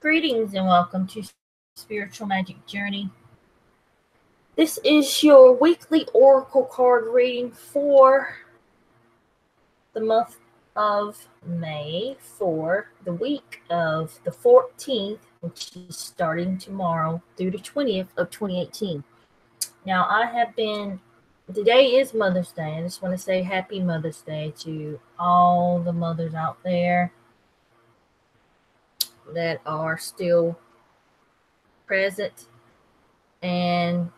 Greetings and welcome to Spiritual Magic Journey. This is your weekly oracle card reading for the month of May for the week of the 14th, which is starting tomorrow, through the 20th of 2018. Now, today is Mother's Day. I just want to say Happy Mother's Day to all the mothers out there that are still present, and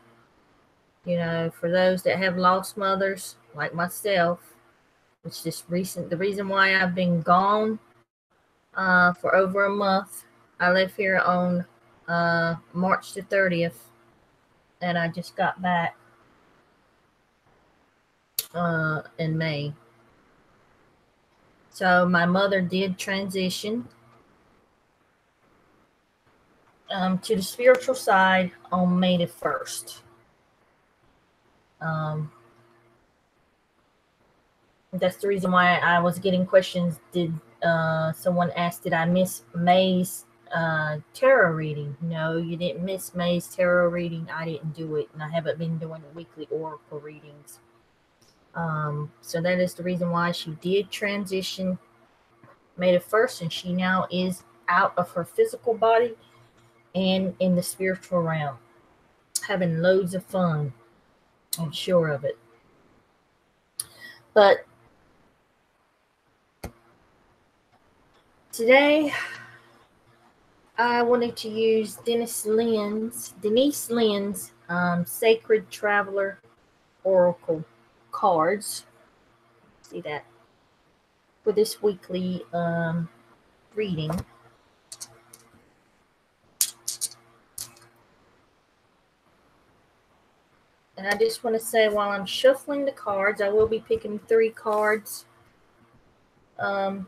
for those that have lost mothers like myself, which the reason why I've been gone for over a month. I left here on March the 30th, and I just got back in May. So my mother did transition to the spiritual side on May the 1st. That's the reason why I was getting questions. Someone asked, did I miss May's tarot reading? No, you didn't miss May's tarot reading. I didn't do it, and I haven't been doing the weekly oracle readings. So that is the reason why she did transition May the 1st, and she now is out of her physical body and in the spiritual realm, having loads of fun. I'm sure of it. But today I wanted to use Denise Lynn's Sacred Traveler Oracle cards. See that? For this weekly reading. And I just want to say, while I'm shuffling the cards, I will be picking 3 cards. And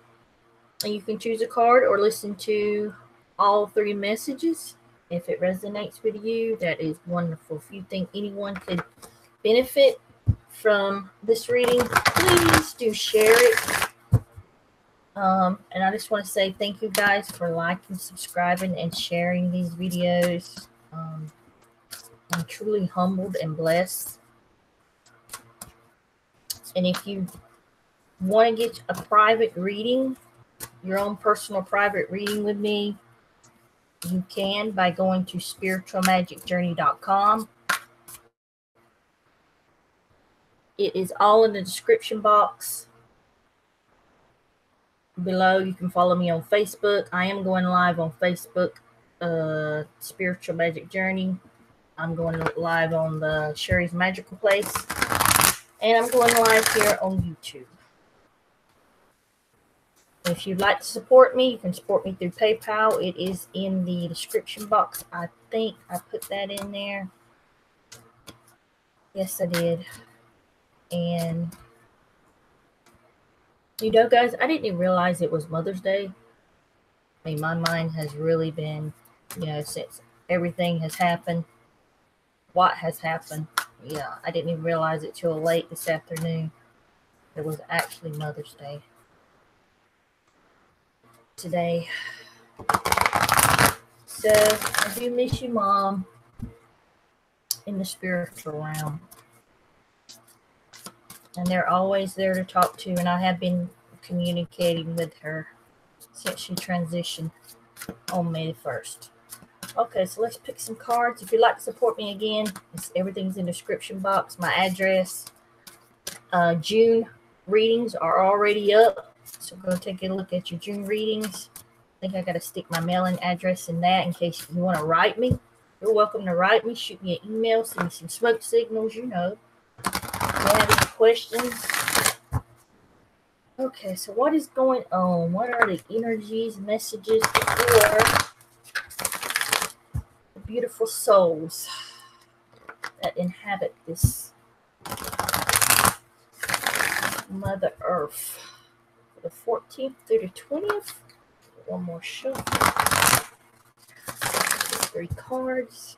you can choose a card or listen to all 3 messages. If it resonates with you, that is wonderful. If you think anyone could benefit from this reading, please do share it. And I just want to say thank you guys for liking, subscribing, and sharing these videos. I'm truly humbled and blessed. And if you want to get a private reading, your own personal private reading with me, you can by going to spiritualmagicjourney.com. It is all in the description box below. You can follow me on Facebook. I am going live on Facebook, Spiritual Magic Journey. I'm going live on the Sherry's Magical Place, and I'm going live here on YouTube. If you'd like to support me, you can support me through PayPal. It is in the description box. I think I put that in there. Yes, I did. And guys, I didn't even realize it was Mother's Day. I mean, my mind has really been, since everything has happened, what has happened. Yeah, I didn't even realize it till late this afternoon. It was actually Mother's Day today. So I do miss you, Mom, in the spiritual realm. And they're always there to talk to, and I have been communicating with her since she transitioned on May the 1st. Okay, so let's pick some cards. If you'd like to support me again, everything's in the description box. My address. June readings are already up, so go take a look at your June readings. I think I got to stick my mailing address in that in case you want to write me. You're welcome to write me. Shoot me an email. Send me some smoke signals, If you have any questions. Okay, so what is going on? What are the energies, messages for the beautiful souls that inhabit this Mother Earth? For the 14th through the 20th. One more shuffle. 3 cards.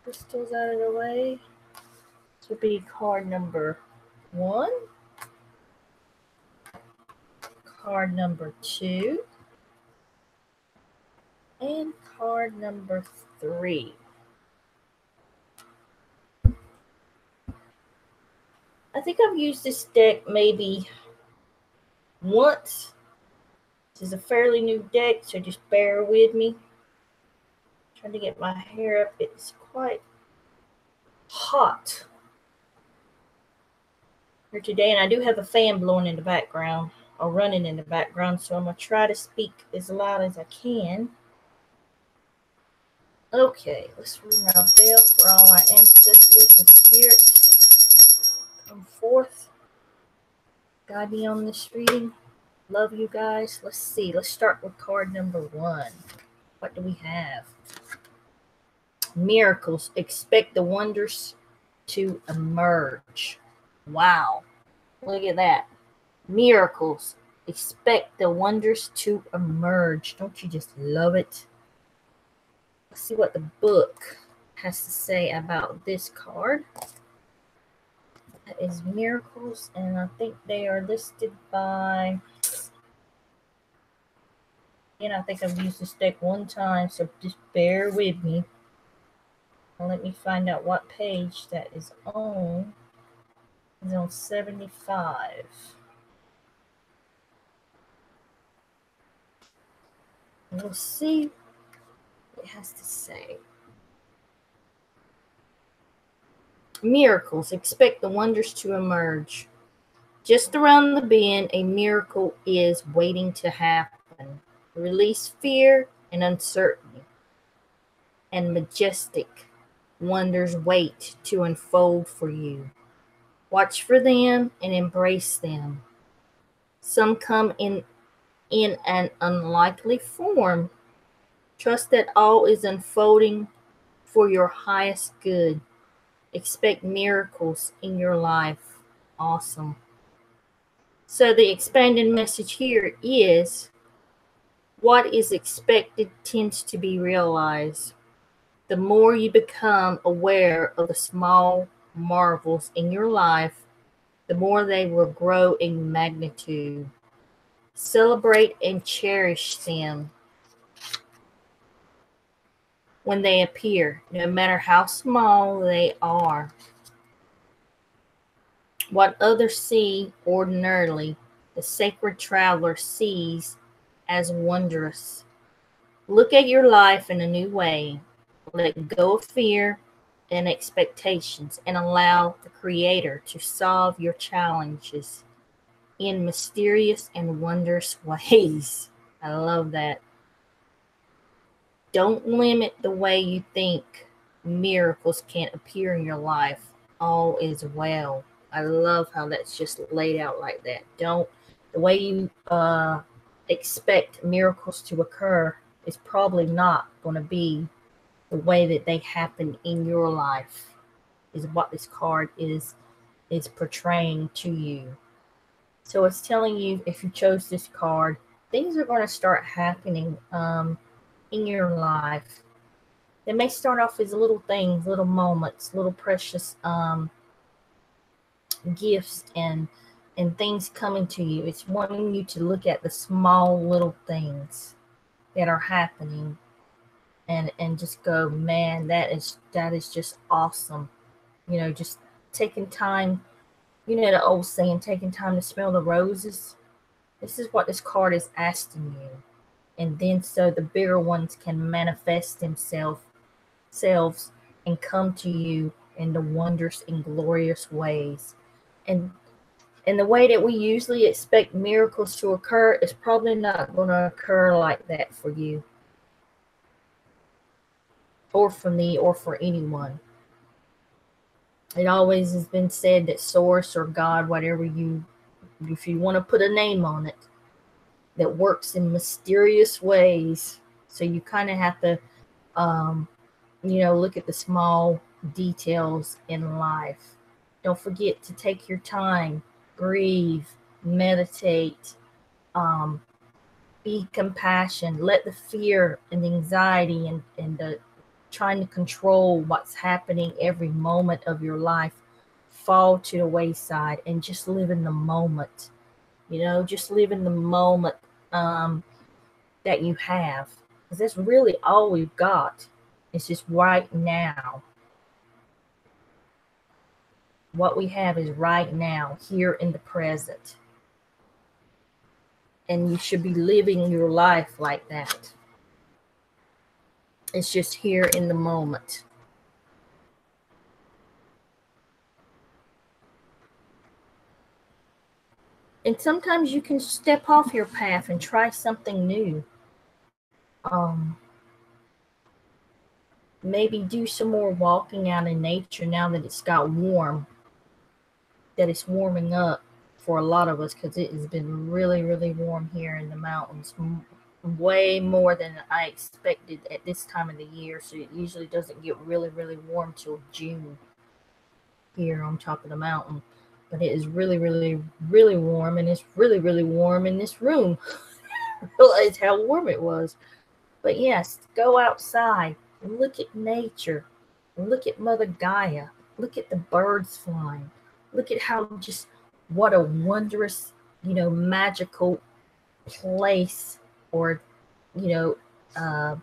Crystals out of the way. This will be card number 1, card number 2, and card number 3. I think I've used this deck maybe once. This is a fairly new deck, so just bear with me. I'm trying to get my hair up. It's quite hot here today, and I do have a fan blowing in the background, or running in the background, so I'm going to try to speak as loud as I can. Okay, let's ring our bell for all our ancestors and spirits. Come forth. Guide me on this reading. Love you guys. Let's see. Let's start with card number 1. What do we have? Miracles. Expect the wonders to emerge. Wow. Look at that. Miracles. Expect the wonders to emerge. Don't you just love it? Let's see what the book has to say about this card. That is miracles, and I think they are listed by... And I think I've used this deck one time, so just bear with me. And let me find out what page that is on. It's on 75. And we'll see what it has to say. Miracles. Expect the wonders to emerge. Just around the bend, a miracle is waiting to happen. Release fear and uncertainty, and majestic wonders wait to unfold for you. Watch for them and embrace them. Some come in an unlikely form. Trust that all is unfolding for your highest good. Expect miracles in your life. Awesome. So the expanded message here is, what is expected tends to be realized. The more you become aware of the small marvels in your life, the more they will grow in magnitude. Celebrate and cherish them when they appear, no matter how small they are. What others see ordinarily, the sacred traveler sees as wondrous. Look at your life in a new way. Let go of fear and expectations and allow the Creator to solve your challenges in mysterious and wondrous ways. I love that. Don't limit the way you think miracles can appear in your life. All is well. I love how that's just laid out like that. The way you expect miracles to occur is probably not going to be the way that they happen in your life, is what this card is portraying to you. So it's telling you, if you chose this card, things are going to start happening in your life. They may start off as little things, little moments, little precious gifts and things coming to you. It's wanting you to look at the small little things that are happening and just go, man, that is just awesome. You know, just taking time, you know, the old saying, taking time to smell the roses. This is what this card is asking you. And then so the bigger ones can manifest themselves and come to you in the wondrous and glorious ways. And the way that we usually expect miracles to occur is probably not going to occur like that for you, or for me, or for anyone. It always has been said that Source or God, whatever if you want to put a name on it, that works in mysterious ways. So you kind of have to, look at the small details in life. Don't forget to take your time, breathe, meditate, be compassionate. Let the fear and the anxiety and the trying to control what's happening every moment of your life, fall to the wayside and just live in the moment. You know, just live in the moment that you have. Because that's really all we've got. It's just right now. What we have is right now, here in the present. And you should be living your life like that. It's just here in the moment. And sometimes you can step off your path and try something new. Maybe do some more walking out in nature now that it's got warm, that it's warming up for a lot of us, because it has been really, really warm here in the mountains, way more than I expected at this time of the year. So it usually doesn't get really, really warm till June here on top of the mountain. But it is really, really, really warm, and it's really, really warm in this room. I realized how warm it was. But yes, go outside and look at nature. Look at Mother Gaia. Look at the birds flying. Look at how just what a wondrous, magical place, or, do I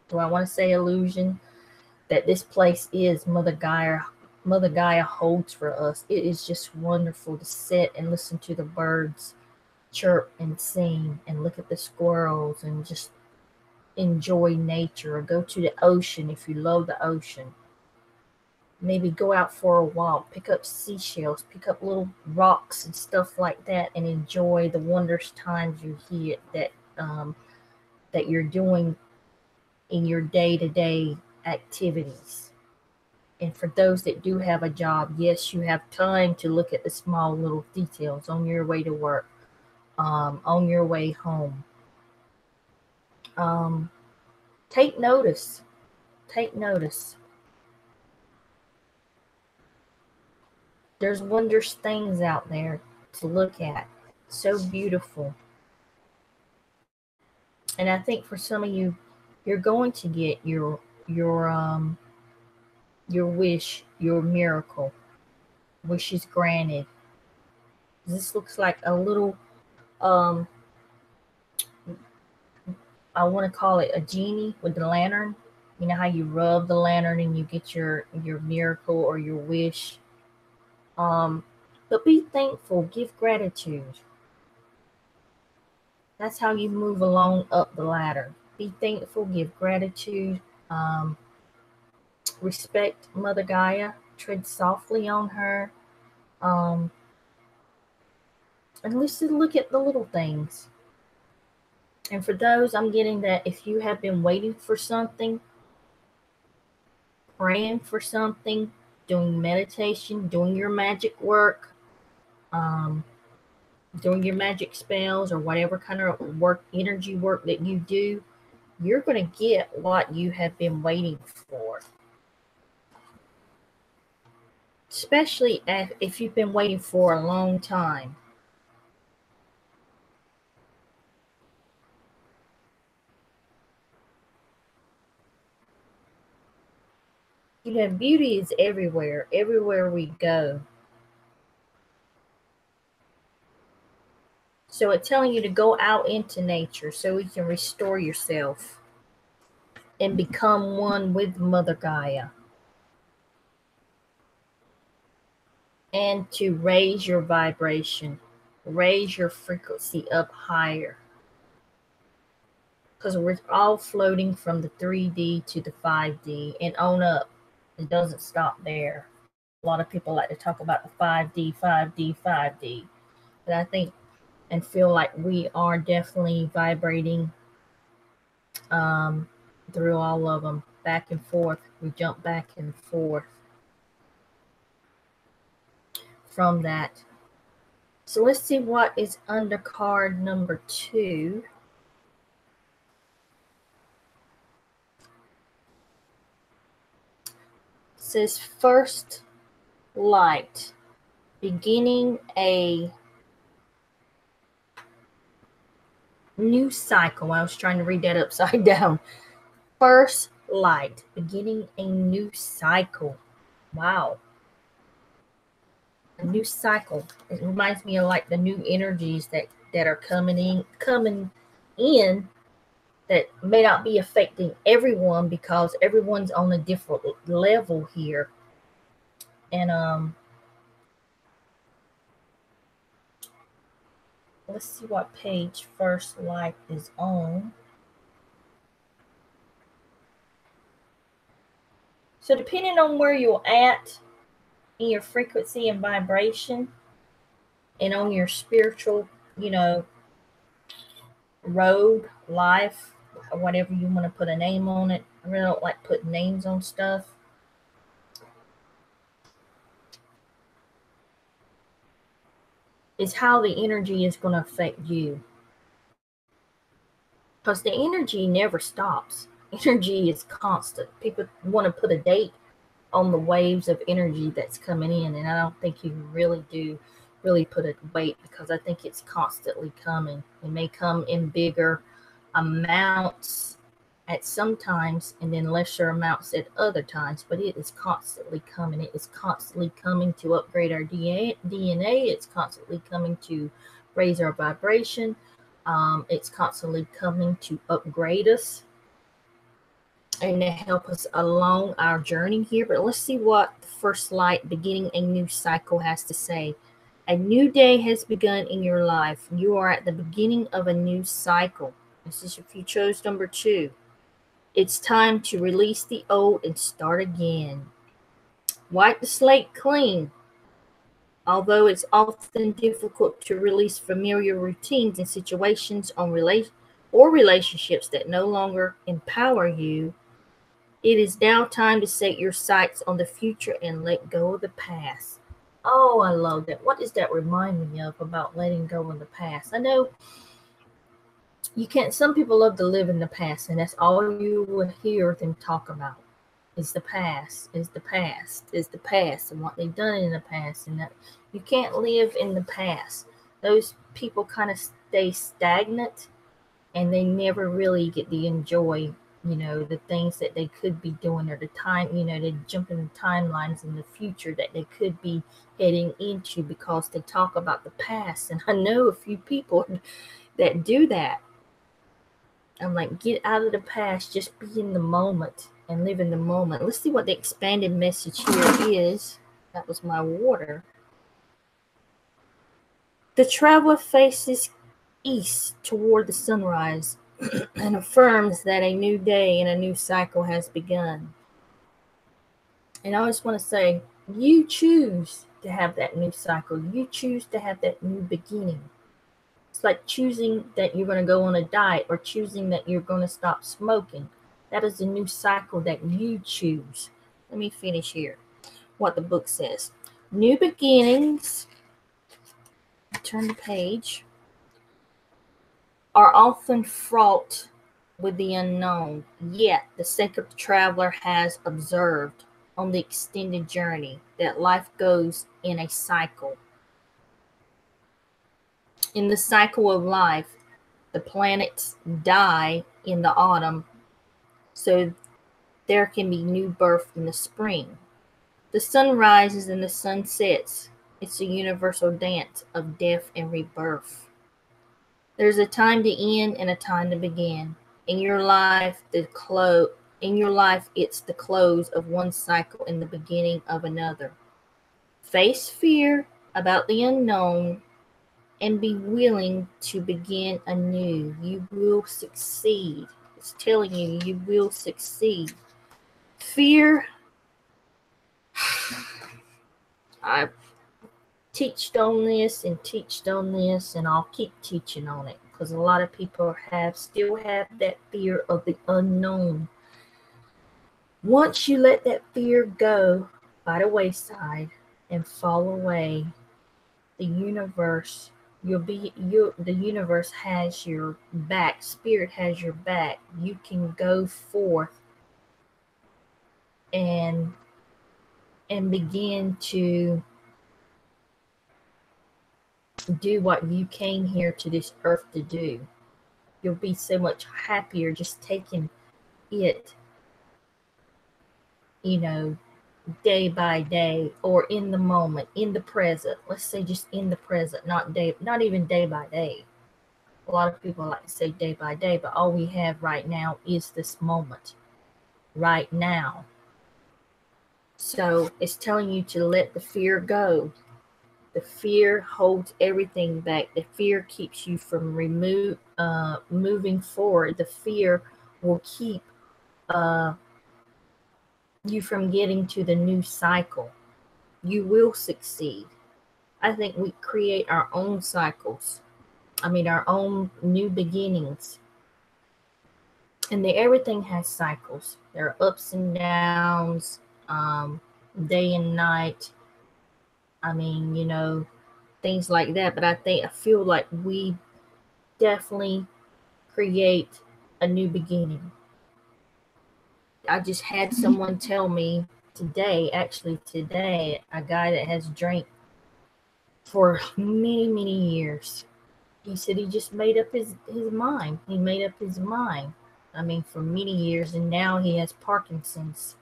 want to say illusion, that this place is. Mother Gaia holds for us. It is just wonderful to sit and listen to the birds chirp and sing, and look at the squirrels, and just enjoy nature, or go to the ocean if you love the ocean. Maybe go out for a walk, pick up seashells, pick up little rocks and stuff like that, and enjoy the wondrous times you hear that you're doing in your day-to-day activities. And for those that do have a job, yes, you have time to look at the small little details on your way to work, on your way home. Take notice. Take notice. There's wondrous things out there to look at. So beautiful. And I think for some of you, you're going to get your wish, your miracle. Wishes granted. This looks like a little I want to call it a genie with the lantern. You know how you rub the lantern and you get your miracle or your wish. But be thankful, give gratitude. That's how you move along up the ladder. Be thankful, give gratitude, respect Mother Gaia, tread softly on her, and let's look at the little things. And for those, I'm getting that if you have been waiting for something, praying for something, doing meditation, doing your magic work, doing your magic spells, or whatever kind of work, energy work that you do, you're going to get what you have been waiting for. Especially if you've been waiting for a long time. Beauty is everywhere we go. So it's telling you to go out into nature so you can restore yourself and become one with Mother Gaia. And to raise your vibration, raise your frequency up higher. Because we're all floating from the 3D to the 5D and on up. It doesn't stop there. A lot of people like to talk about the 5D, 5D, 5D. But I think and feel like we are definitely vibrating through all of them, back and forth. We jump back and forth from that. So let's see what is under card number 2. It says first light, beginning a new cycle. I was trying to read that upside down. First light, beginning a new cycle. Wow. A new cycle. It reminds me of like the new energies that are coming in that may not be affecting everyone because everyone's on a different level here. And let's see what page First Light is on. So depending on where you're at in your frequency and vibration and on your spiritual, road, life, whatever you want to put a name on it. I really don't like putting names on stuff. Is how the energy is going to affect you. Because the energy never stops. Energy is constant. People want to put a date on the waves of energy that's coming in, and I don't think you really do put a weight, because I think it's constantly coming. It may come in bigger amounts at some times and then lesser amounts at other times, but it is constantly coming. It is constantly coming to upgrade our DNA. It's constantly coming to raise our vibration. It's constantly coming to upgrade us and to help us along our journey here. But let's see what the First Light beginning a new cycle has to say. A new day has begun in your life. You are at the beginning of a new cycle. This is if you chose number 2. It's time to release the old and start again. Wipe the slate clean. Although it's often difficult to release familiar routines and situations or relationships that no longer empower you, it is now time to set your sights on the future and let go of the past. Oh, I love that. What does that remind me of about letting go of the past? I know you can't, some people love to live in the past, and that's all you will hear them talk about is the past, is the past, is the past, and what they've done in the past. And that you can't live in the past. Those people kind of stay stagnant, and they never really get to enjoy the things that they could be doing, or the time, they jump in the timelines in the future that they could be heading into, because they talk about the past. And I know a few people that do that. I'm like, get out of the past, just be in the moment and live in the moment. Let's see what the expanded message here is. That was my water. The traveler faces east toward the sunrise and affirms that a new day and a new cycle has begun. And I just want to say, you choose to have that new cycle. You choose to have that new beginning. It's like choosing that you're going to go on a diet, or choosing that you're going to stop smoking. That is a new cycle that you choose. Let me finish here what the book says. New beginnings, turn the page, are often fraught with the unknown. Yet the sacred traveler has observed on the extended journey that life goes in a cycle. In the cycle of life, the planets die in the autumn, so there can be new birth in the spring. The sun rises and the sun sets. It's a universal dance of death and rebirth. There's a time to end and a time to begin. In your life, it's the close of one cycle and the beginning of another. Face fear about the unknown and be willing to begin anew. You will succeed. It's telling you, you will succeed. Fear, I've teached on this, and I'll keep teaching on it, because a lot of people still have that fear of the unknown. Once you let that fear go by the wayside and fall away, the universe has your back. Spirit has your back. You can go forth and begin to do what you came here to this earth to do. You'll be so much happier just taking it, day by day, or in the moment, in the present. Let's say just in the present, not even day by day. A lot of people like to say day by day, but all we have right now is this moment, right now. So it's telling you to let the fear go. The fear holds everything back. The fear keeps you from moving forward. The fear will keep you from getting to the new cycle. You will succeed. I think we create our own cycles. Our own new beginnings. And everything has cycles. There are ups and downs, day and night. Things like that. But I feel like we definitely create a new beginning. I just had someone tell me today, a guy that has drank for many, many years. He said he just made up his mind. He made up his mind. For many years, and now he has Parkinson's.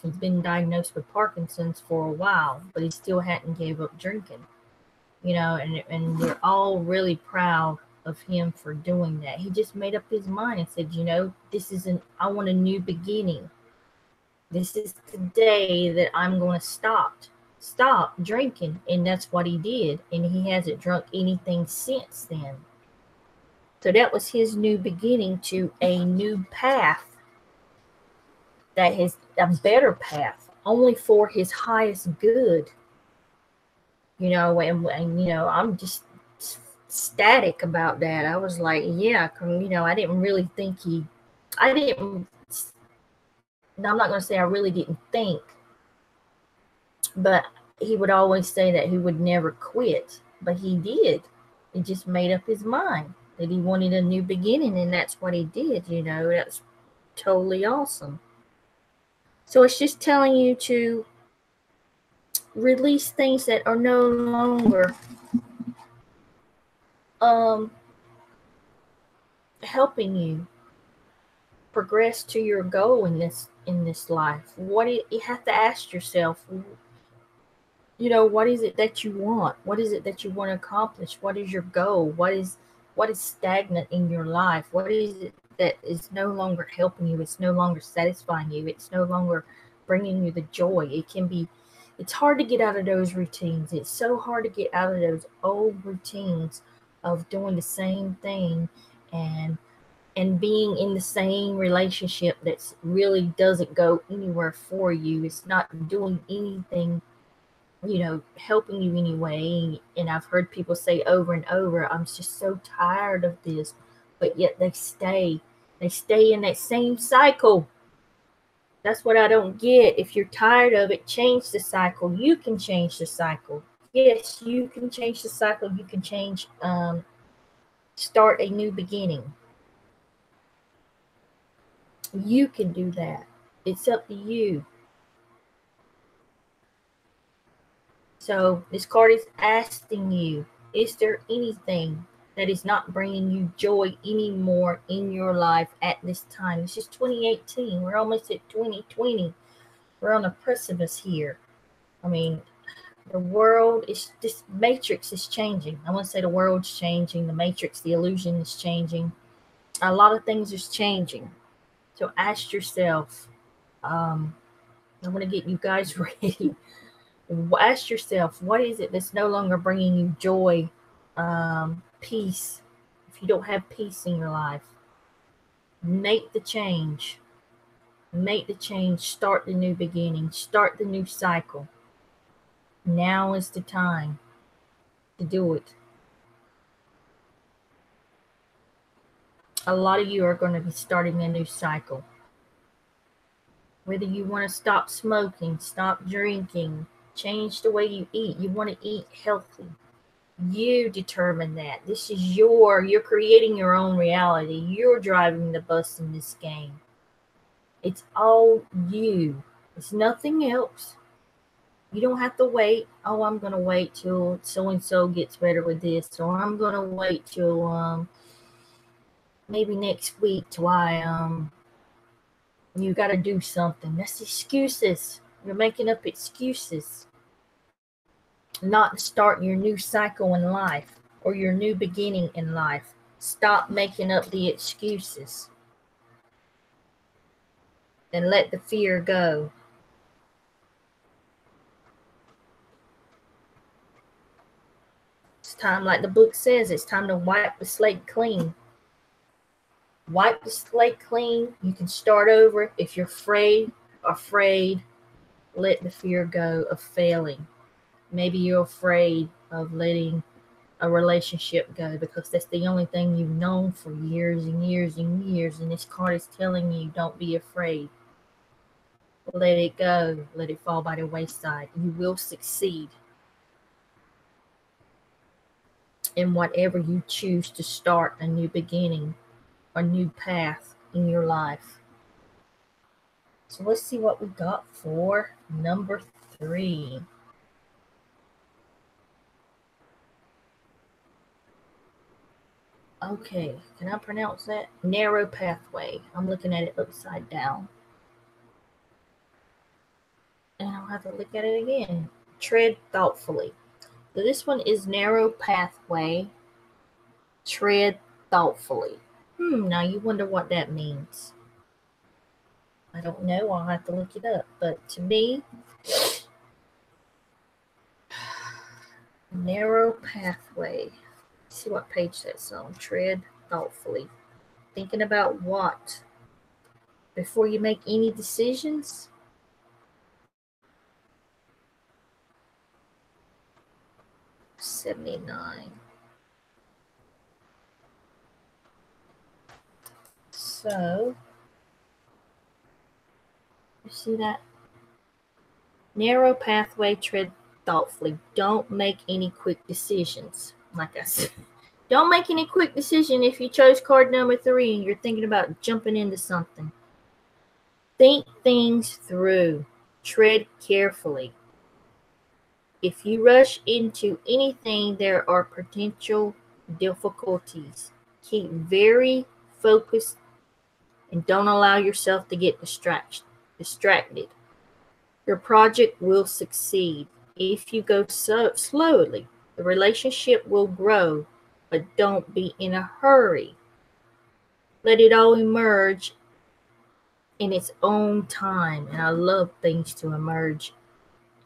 He's been diagnosed with Parkinson's for a while, but he still hadn't gave up drinking. And we're all really proud of him for doing that. He just made up his mind and said, I want a new beginning. This is the day that I'm going to stop drinking. And that's what he did. And he hasn't drunk anything since then. So that was his new beginning to a new path. That is a better path, only for his highest good. And I'm just ecstatic about that. I was like, yeah, I didn't really think I'm not going to say I really didn't think, but he would always say that he would never quit, but he did. He just made up his mind that he wanted a new beginning, and that's what he did. That's totally awesome. So it's just telling you to release things that are no longer helping you progress to your goal in this life. You have to ask yourself, what is it that you want? What is it that you want to accomplish? What is your goal? What is stagnant in your life? What is it that is no longer helping you? It's no longer satisfying you. It's no longer bringing you the joy. It's hard to get out of those routines. It's so hard to get out of those old routines of doing the same thing and being in the same relationship that really doesn't go anywhere for you. It's not doing anything, helping you anyway. And I've heard people say over and over, I'm just so tired of this, but yet they stay in that same cycle. That's what I don't get. If you're tired of it, change the cycle. You can change the cycle. Yes, you can change the cycle. You can start a new beginning. You can do that. It's up to you. So this card is asking you, is there anything that is not bringing you joy anymore in your life at this time? This is 2018. We're almost at 2020. We're on a precipice here. The world is, this matrix is changing. I want to say the world's changing. The matrix, the illusion is changing. A lot of things is changing. So ask yourself, I want to get you guys ready. Ask yourself, what is it that's no longer bringing you joy, peace? If you don't have peace in your life, make the change. Make the change. Start the new beginning. Start the new cycle. Now is the time to do it. A lot of you are going to be starting a new cycle. Whether you want to stop smoking, stop drinking, change the way you eat. You want to eat healthy. You determine that. This is you're creating your own reality. You're driving the bus in this game. It's all you. It's nothing else. You don't have to wait. Oh, I'm going to wait till so-and-so gets better with this. Or I'm going to wait till maybe next week till you got to do something. That's excuses. You're making up excuses not to start your new cycle in life or your new beginning in life. Stop making up the excuses and let the fear go. It's time, like the book says, it's time to wipe the slate clean. Wipe the slate clean. You can start over. If you're afraid, let the fear go of failing. Maybe you're afraid of letting a relationship go because that's the only thing you've known for years and years and years. And this card is telling you, don't be afraid. Let it go. Let it fall by the wayside. You will succeed in whatever you choose to start a new beginning, a new path in your life. So let's see what we got for number 3. Okay, can I pronounce that? Narrow pathway. I'm looking at it upside down. And I'll have to look at it again. Tread thoughtfully. So this one is narrow pathway. Tread thoughtfully. Now you wonder what that means. I don't know. I'll have to look it up. But to me, narrow pathway. Let's see what page that's on. Tread thoughtfully. Thinking about what? Before you make any decisions? $79. So, you see that? Narrow pathway, tread thoughtfully. Don't make any quick decisions. Like I said, don't make any quick decision if you chose card number 3 and you're thinking about jumping into something. Think things through. Tread carefully. If you rush into anything, there are potential difficulties. Keep very focused and don't allow yourself to get distracted. Your project will succeed. If you go slowly, the relationship will grow, but don't be in a hurry. Let it all emerge in its own time. And I love things to emerge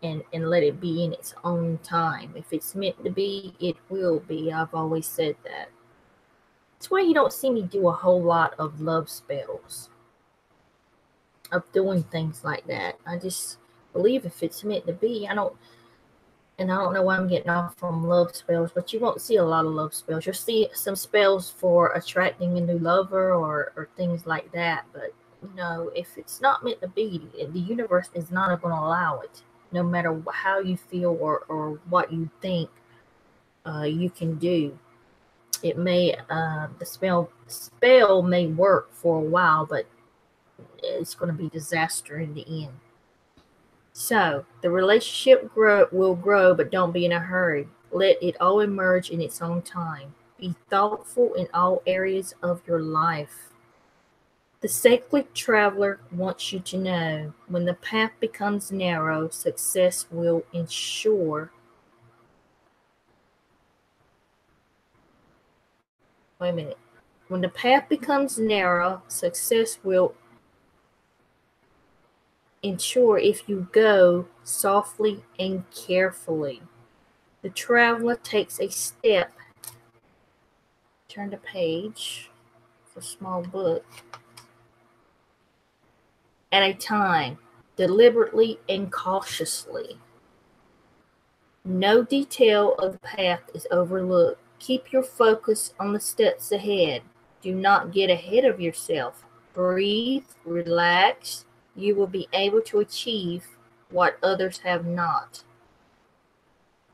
and let it be in its own time. If it's meant to be, it will be. I've always said that. That's why you don't see me do a whole lot of love spells, of doing things like that. I just believe if it's meant to be. I don't know why I'm getting off from love spells, but you won't see a lot of love spells. You'll see some spells for attracting a new lover or things like that. But, if it's not meant to be, the universe is not going to allow it, no matter how you feel or what you think you can do. It may, the spell may work for a while, but it's going to be disaster in the end. So, the relationship will grow, but don't be in a hurry. Let it all emerge in its own time. Be thoughtful in all areas of your life. The sacred traveler wants you to know, when the path becomes narrow, success will ensure. Wait a minute. When the path becomes narrow, success will ensure if you go softly and carefully. The traveler takes a step. Turn the page. It's a small book. At a time, deliberately and cautiously. No detail of the path is overlooked. Keep your focus on the steps ahead. Do not get ahead of yourself. Breathe, relax. You will be able to achieve what others have not.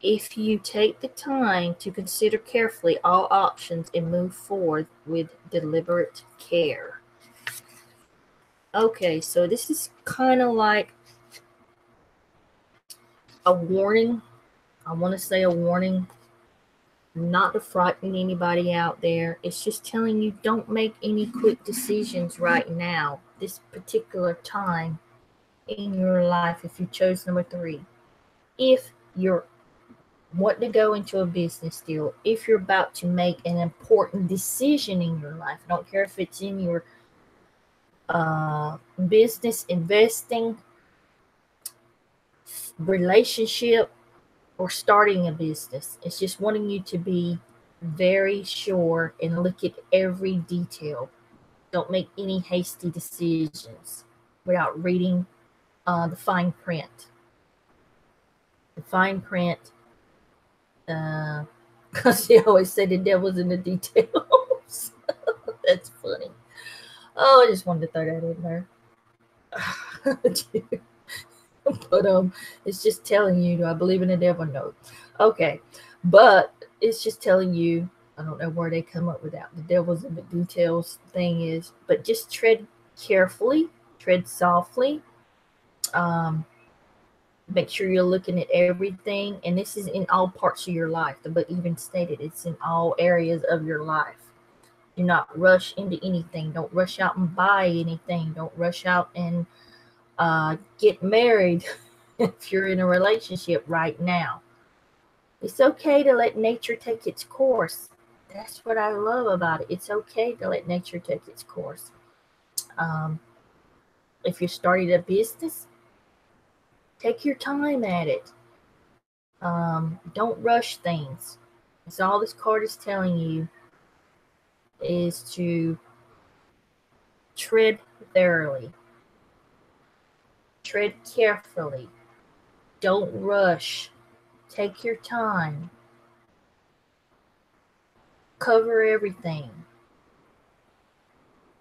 If you take the time to consider carefully all options and move forward with deliberate care. Okay, so this is kind of like a warning. I want to say a warning, not to frighten anybody out there. It's just telling you, don't make any quick decisions right now, this particular time. in your life if you chose number 3. If you're wanting to go into a business deal, if you're about to make an important decision in your life, I don't care if it's in your business, investing, relationship, or starting a business. It's just wanting you to be very sure and look at every detail. Don't make any hasty decisions without reading the fine print. The fine print, because they always say the devil's in the details. That's funny. Oh, I just wanted to throw that in there. But it's just telling you, do I believe in the devil? No. Okay, but it's just telling you, I don't know where they come up with that. The devil's in the details thing is, but just tread carefully, tread softly. Um, Make sure you're looking at everything, and this is in all parts of your life. The book even stated it's in all areas of your life. Do not rush into anything. Don't rush out and buy anything. Don't rush out and get married if you're in a relationship right now. It's okay to let nature take its course. That's what I love about it. It's okay to let nature take its course. Um, if you're starting a business, take your time at it. Don't rush things. That's all this card is telling you, is to tread thoroughly, tread carefully. Don't rush. Take your time. Cover everything.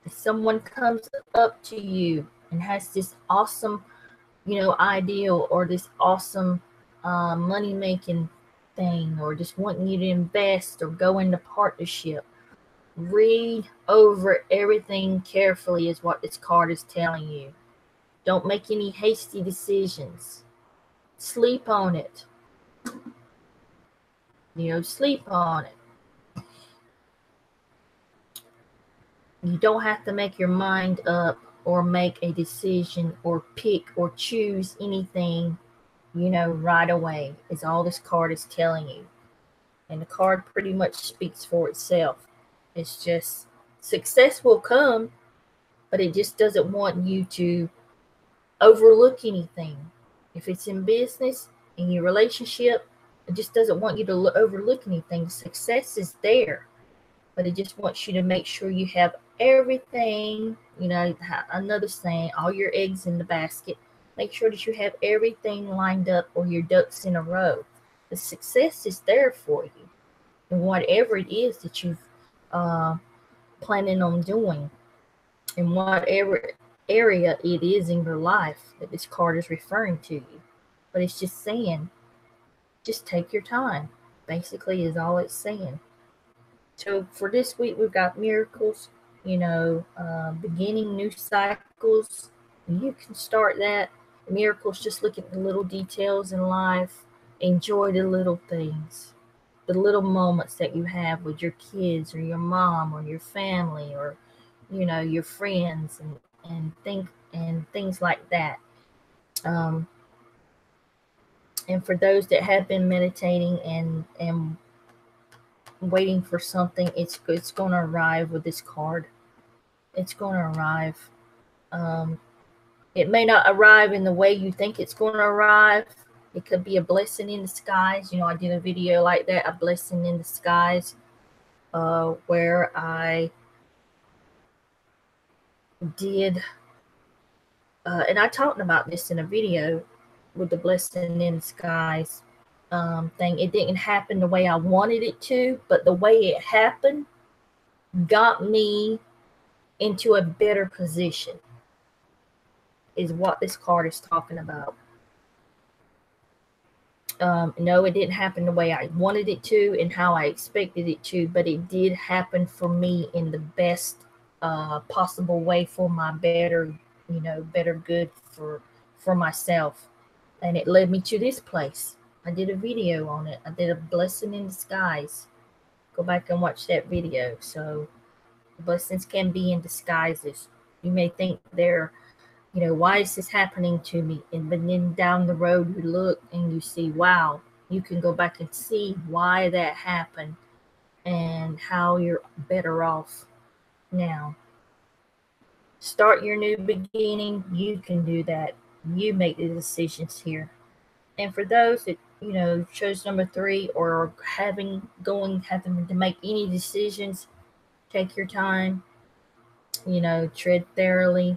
If someone comes up to you and has this awesome, ideal, or this awesome money making thing, or just wanting you to invest or go into partnership, read over everything carefully is what this card is telling you. Don't make any hasty decisions. Sleep on it. Sleep on it. You don't have to make your mind up or make a decision or pick or choose anything, right away, is all this card is telling you. And the card pretty much speaks for itself. It's just success will come, but it just doesn't want you to overlook anything. If it's in business, in your relationship, it just doesn't want you to overlook anything. Success is there, but it just wants you to make sure you have everything, another saying, all your eggs in the basket. Make sure that you have everything lined up, or your ducks in a row. The success is there for you. And whatever it is that you've planning on doing, in whatever area it is in your life that this card is referring to you. But it's just saying, just take your time, basically, is all it's saying. So for this week, we've got miracles, beginning new cycles. You can start that. Miracles, just look at the little details in life. Enjoy the little things, the little moments that you have with your kids or your mom or your family, or, your friends, and things like that. And for those that have been meditating and waiting for something, it's going to arrive with this card. It's going to arrive. It may not arrive in the way you think it's going to arrive. It could be a blessing in disguise. I did a video like that, a blessing in disguise, where I did, and I talked about this in a video with the blessing in disguise thing. It didn't happen the way I wanted it to, but the way it happened got me into a better position, is what this card is talking about. No, it didn't happen the way I wanted it to and how I expected it to, but it did happen for me in the best possible way, for my better good for myself. And it led me to this place. I did a video on it. I did a blessing in disguise. Go back and watch that video. So blessings can be in disguises. You may think they're why is this happening to me? And then down the road, you look and you see, wow, you can go back and see why that happened and how you're better off now. Start your new beginning. You can do that. You make the decisions here. And for those that, chose number 3 or having to make any decisions, take your time, tread thoroughly.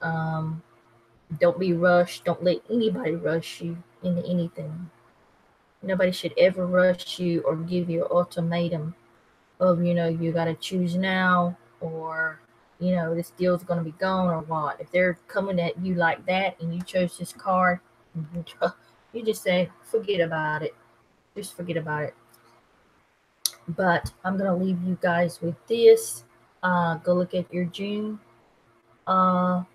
Don't be rushed. Don't let anybody rush you into anything. Nobody should ever rush you or give you an ultimatum of, you got to choose now, or, this deal's going to be gone or what. If they're coming at you like that and you chose this card, you just say, forget about it. Just forget about it. But I'm going to leave you guys with this. Go look at your June tarot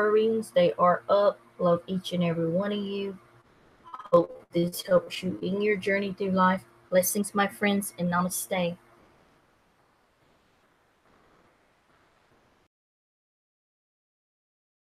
readings. They are up. Love each and every one of you. Hope this helps you in your journey through life. Blessings, my friends, and namaste.